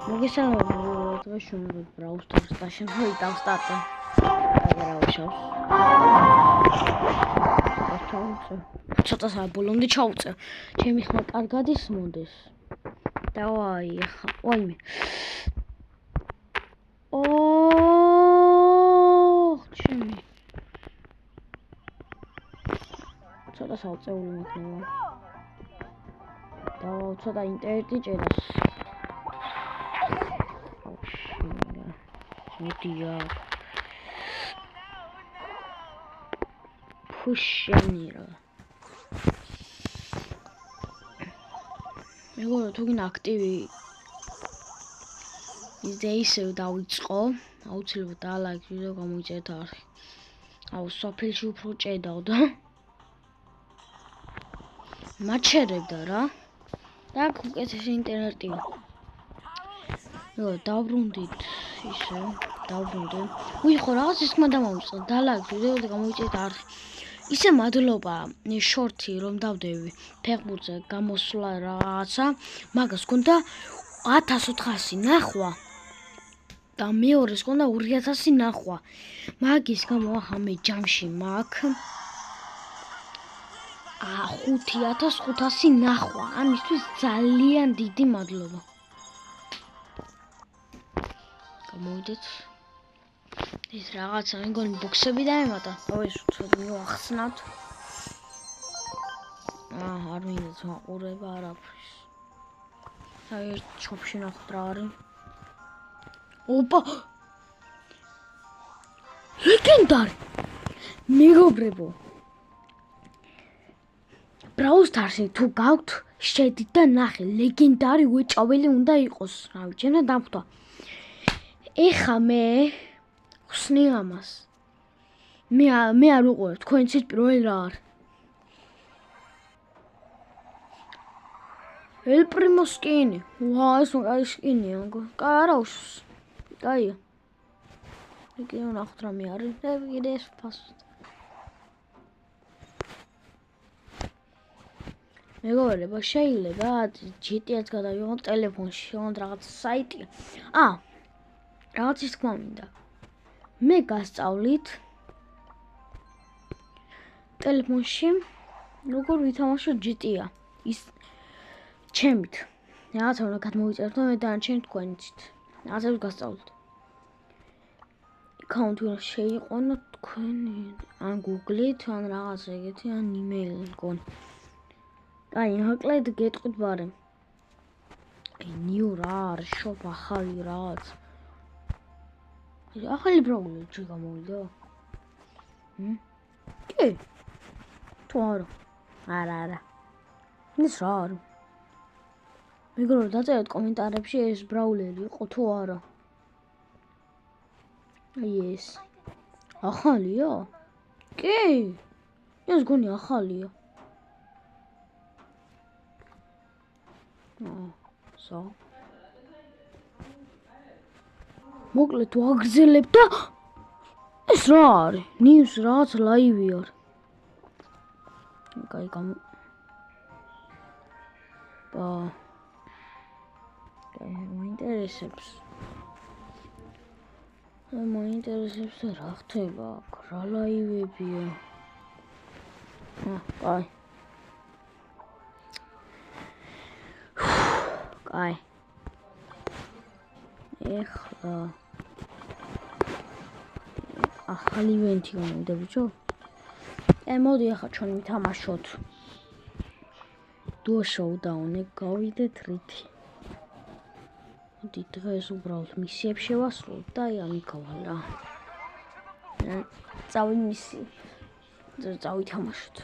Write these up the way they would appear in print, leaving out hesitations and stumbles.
მოგესალმებით, დღეს ვიმეორებ Brawl Stars დაშენო დავსტარტე. აგერავშავს. ცოტა საბოლომდე ჩაუწევ. ჩემი ხმა კარგად ისმოდეს. დავაი ხა. ვაიმე. ჩემი. ცოტა საუწეული მოხდება. ცოტა ინტერნეტი ჭერას. მოდია. ფუშენირა. მეგონა თუ გინდა აქტივი ისე დავიწყო, აუცილებლად დალაიქ ვიდეო გამოიწერეთ არხი. აუ სოფელში უფრო ჭედავდა. მაჩერებდა რა. და უკეთესი ინტერნეტია. დავბრუნდით ისე, დავბრუნდი. ხო რაღაც ის ხმა დამოვიწყე, დალაიქ ვიდეო და გამოიწერეთ არხი. ისე მადლობა შორტი რომ დავდები ფეხბურთზე გამოსვლა რაღაცა, მაგას გონდა 1400 ნახვა. და მეორეს გონდა 2000 ნახვა. მაგის გამო ახლა მე ჯამში მაქვს 5500 ნახვა. ამისთვის ძალიან დიდი მადლობა. გამოვიდეთ. ეს რაღაცა მეგონი ბოქსები დაემატა. ეს უცოდ მივახსნათ. არ მინდათ მაყურება არაფრის. აი ერთ ჩოპში ნახოთ რა არის. ოპა! ლეგენდარი! მეგობრებო. Brawl Stars-ი თუ გაქვთ, შედით და ნახე, ლეგენდარი უეჭაველი უნდა იყოს. რა ვიცი, და დამხვდა. ეხა მე ხსნი ამას. მე არ უყურებ, თქვენ იცით პირველი რა არის. El Primo skin. ეს მაგარი სკინია. არა უშავს. კაია. იგი ნახოთ რა მე არის. და კიდე ეს ფასო. მეგობრებო, შეიძლება GTA-ს გადავიღოთ ტელეფონში, ან რაღაც საიტი. რაღაც ის თქმა მინდა. მე გასწავლით ტელეფონში როგორ ვითამაშოთ GTA. ის ჩემით. რაღაცა უნდა გადმოვიწეროთ, მე დანარჩენი თქვენ იცით. რაღაცებს გასწავლით. აკაუნტი უნდა შეიყვანოთ თქვენი, ან Google-ით, ან რაღაც ეგეთი, ან email-ით მგონი. აი, მოკლედ გეტყვით ბარემ. ნიუ რა არის, შოპ ახალი რაღაც. ახალი ბრაულერი ჩი გამოვიდა? კი. თუ არა. ეს რა არის? მეგობრებო, დაწერეთ კომენტარებში ეს ბრაულერი იყო თუ არა. აი ეს. ახალია? კი. ეს გონი ახალია. მოკლედ თუ აგრძელებ და ეს რა არის? ნიუს რაღაც ლაივი არის. კაი გამო. მაინტერესებს რა ხდება აქ, რა ლაივებია. კაი. კაი. ეხლა ახალი ივენთი გამოვიდა ბიჭო. მოდი ახლა ჩვენ ვითამაშოთ. Duo Showdown-ი გავიდეთ რითი. მოდი დღეს უბრალოდ მისიებს შევასრულოთ და აი ამიქავალ რა. წავითამაშოთ.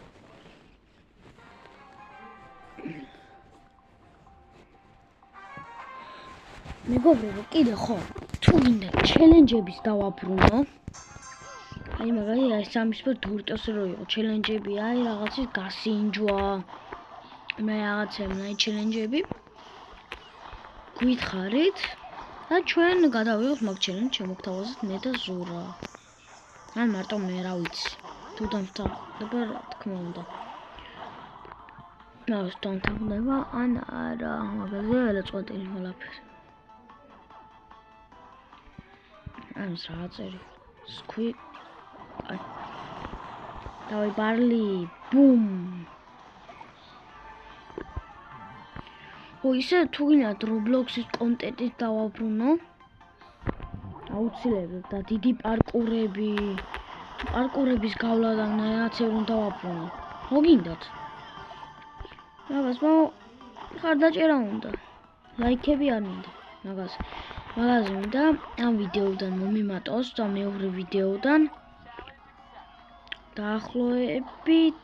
მეგობრებო, კიდე ხო, თუ გინდა ჩელენჯების დავაბრუნო. აი მაგალითად ეს სამისფერ დურტოს რო იყო ჩელენჯები, აი რაღაცის გასინჯვა. მე რაღაცებია ჩელენჯები. გითხარით და ჩვენ გადავიღოთ მაგ ჩელენჯს, შემოგთავაზეთ მე და ზურა. ან მარტო მე რა ვიცი. თუ დამთავრდება რა თქმა უნდა. დავსტონთავდება ან არა, მაგაზე ელაწყვეტილი ყველაფერი. ამის რა წერი. სქვი. აი. დავი ბარლი. ბუმ. ისე თუ გინდათ Roblox-ის კონტენტით დავაბრუნო. აუცილებლად და დიდი პარკურების გავლა და რაღაცები უნდა დავაბრუნო. მოგინდათ? მაგას ხარდაჭერა უნდა. ლაიქები არ მინდა. მაგაზე მინდა ამ ვიდეოდან მომიმატოს და მეორე ვიდეოდან დაახლოებით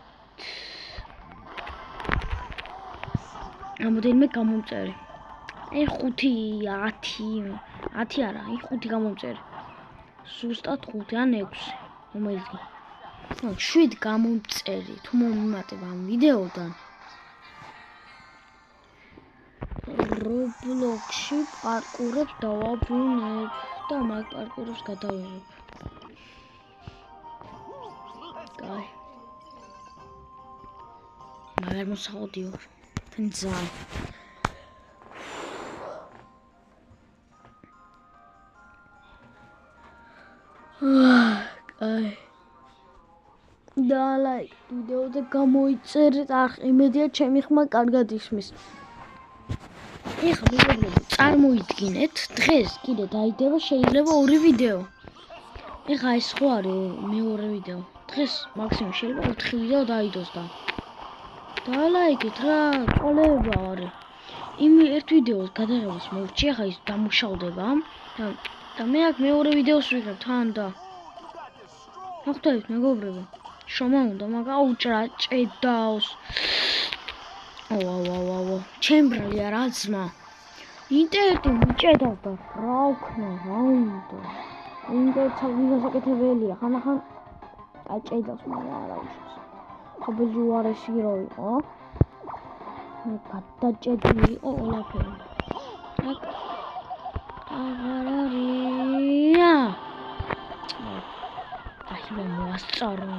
რამოდენიმე გამომწერი. 5, 10 არა, 5 გამომწერი. ზუსტად 5 ან 6. რომელიღი. 7 გამომწერი თუ მომიმატებ ამ ვიდეოდან. Roblox-ში პარკურებს დავაბრუნებ და მაგ პარკურებს გადავიღებ. კაი. მაგრამ მოსაოდიო. თნძან. კაი. და ლაიქ ვიდეოზე გამოიწერეთ, იმედია ჩემი ხმა კარგად ისმის. ეხლა მეგობრებო, წარმოიდგინეთ, დღეს კიდე დაიდება შეიძლება 2 ვიდეო. ეხლა ეს ხო არის მეორე ვიდეო. დღეს მაქსიმუმ შეიძლება 4 ვიდეო დაიდოს და ლაიქით რა, ყოლება არის. იმ ერთ ვიდეოს გადაღებას მოვჭი, ახლა ის დამუშავდება და მე აქ მეორე ვიდეოს ვიღებ თან და მოხდებით მეგობრებო. შომა უნდა, მაგრამ აუჭრა ჭედავს. აუ. ჩემბრალი არა ძმა. ინტერნეტი მიჭედავს და რა ვქნა, რა უნდა. ინტერნეტი ვიღასაკეთებელია, ხანახან დაჭედავს, მაგრამ არა უშავს. ხობილი უარესი რო იყო. მე გადაჭედილი იყო ყველაფერი. აქ აღარ არის. ახლა მოასწარო.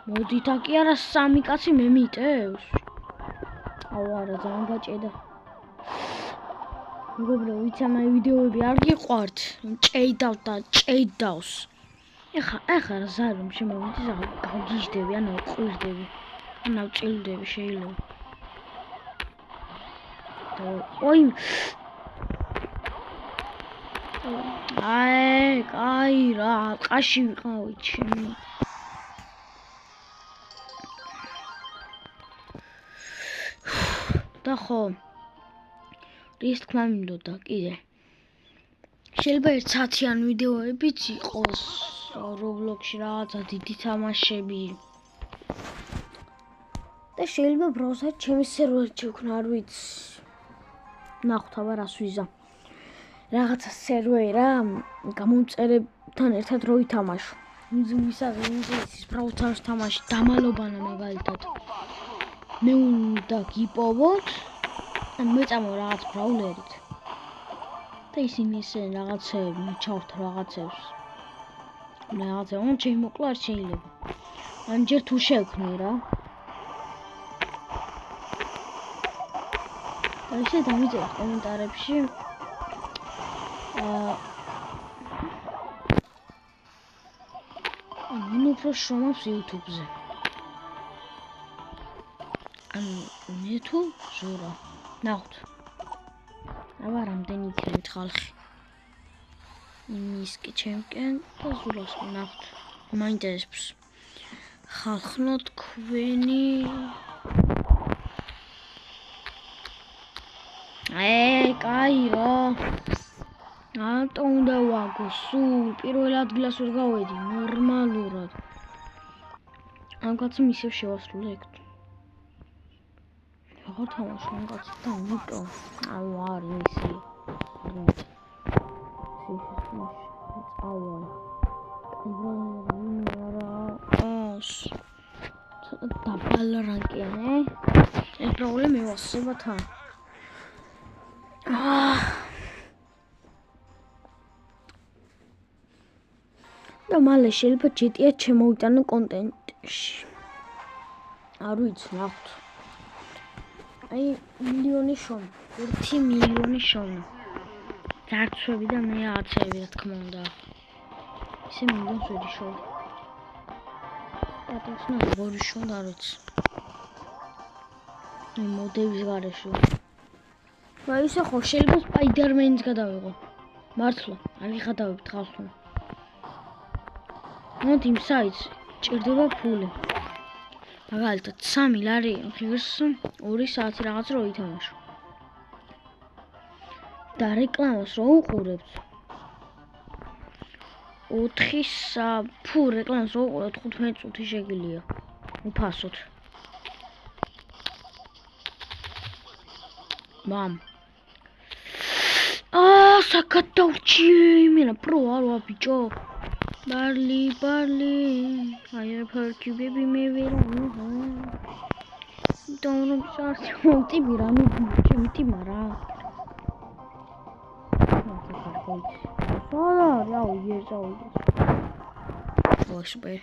მოდით კი არა 3 კაცი მე მიტევს. აუ არა ძალიან გაჭედა. მეგობრებო, ვიცი ამ ვიდეოები არ გიყვართ. ჭედავს. ეხლა რა ზარიმ შემოვიდეს, გავგიჟდები, ან ყვირდები. ან ავჭილდები შეიძლება. ой. კაი რა, ყაში ვიყავი ჩემი. და ხო რის თქმა მინდოდა კიდე შეიძლება 1 საათიან ვიდეოებიც იყოს Roblox-ში რაღაცა დიდი თამაშები და შეიძლება ბრაუზერ ჩემი სერვერში ვქნა, არ ვიცი. ნახოთ აბა რას ვიზა. რაღაცა სერვერა გამომწერებთან ერთად რო ვითამაშო. ვისაღის ბრაუზერში თამაში დამალობანა მაგალითად. მე უნდა გიპოვოთ ან მეწამო რაღაც ბრაულერით და ისინი ესე რაღაცები ჩავთ რაღაცებს რაღაცა შემოკლა არ შეიძლება ან ჯერ თუ შევქმნი რა და ისე დამიწერეთ კომენტარებში ან უფრო შრომობს YouTube-ზე მე თუ ზურა ნახოთ აბა რამდენი იქნებით ხალხი იმისკი ჩემკენ და ზურას ნახოთ მაინტერესებს ხალხნო თქვენი კაი რა ატო უნდა ვაგო სულ პირველ ადგილას ვერ გავედი ნორმალურად ამ კაცი ისევ შევასრულე ეგ აღარ თამაშობ ამ კაცი და ნიტო აუ არის ისი წავალ ცოტა დაბალ რანკია ეს პრობლემა მევასება თან და მალე შეიძლება GTA შემოვიტანო კონტენტში არ ვიცი ნახოთ აი მილიონი შონა 1 მილიონი შონა ძარცვები და მე აცები, რა თქმა უნდა. ისე მინდოს ვედი შორი. პატექსნა გორი შონდა არ ვიცი. მოდების გარეშე. მაგრამ ისე ხო შეიძლება სპაიდერმენის გადავიღო. მართლა, არ გიხადავებთ ხალხს. მოდ იმ საიტს ჭირდება ფული. მაგალითად 3 ლარი ღირს 2 საათი რაღაც რო ითამაშო. და რეკლამას რო უყურებთ 4 ფუ რეკლამას რო უყურებთ 15 წუთი შეგიძლია უფასოდ. მამ საკათაუჩი მენა პრო არა ბიჭო. Barley, I have heard you, baby, maybe don't start to be run to Mara. Oh, years old. Wash bay.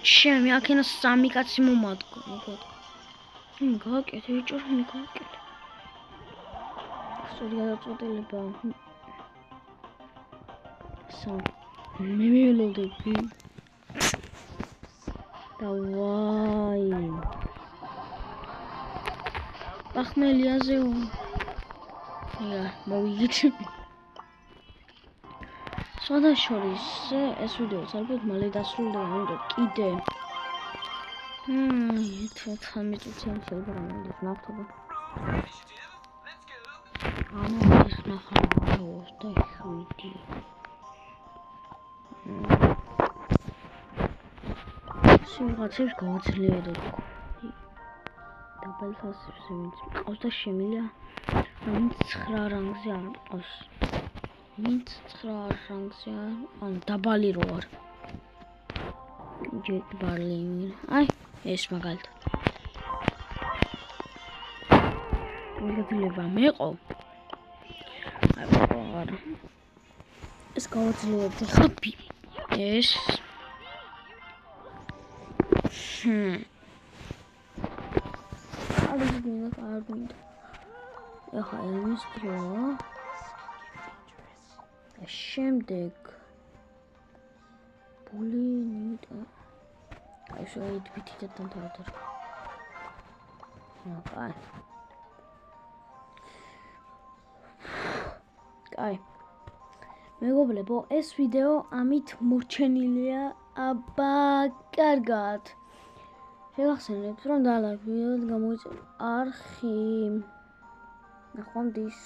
Shame, I can Sammy Katsimumat. Go get it, or me go get it. So, that's what they live on. So, maybe a little bit. Давай. Пахмельязе. Я, მოვიგეთ. სადა შორის ეს ვიდეო ალბათ მალე დასრულდება, ამიტომ კიდე 14 წუთი შეიძლება გამოიდეს ნახტობა. ეს ნახავ 27. სიმღაცებს გავაძლიერებ. დაბალფასებს ვინც მყავს და შემილია, ვინც 9 რანგზე არ მყავს. ვინც 9 რანგზე ან დაბალი რო არ. ჯეკ ბარლი. აი, ეს მაგალითად. მოგეძლება მეყო. აი, არა. ეს გავაძლიერებ ხაფი. ეს არ გვინდა. ეხა ის დრო. შემდეგ ბულინიტა. აი შეიძლება ფიტიდან თავდარ. აი. აი. მეგობრებო, ეს ვიდეო ამით მოჩენილია. აბა, კარგად. შეგახსენებთ, რომ დალაიქ ვიდეო და გამოიწვიეთ არხი. ნახვამდის.